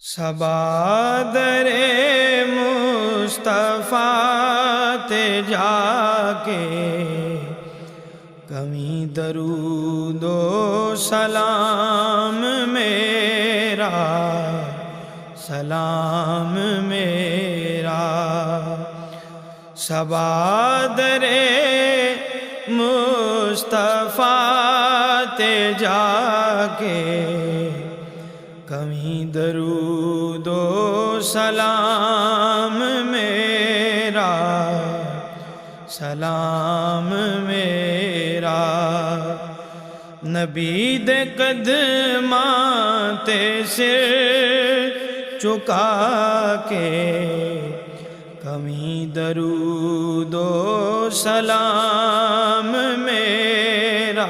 صبا در مصطفیٰ تے جا کے کمی درود و سلام میرا صبا در مصطفیٰ تے جا کے کمی درود و سلام میرا نبی دے قدماں تے سر چکا کے کمی درود و سلام میرا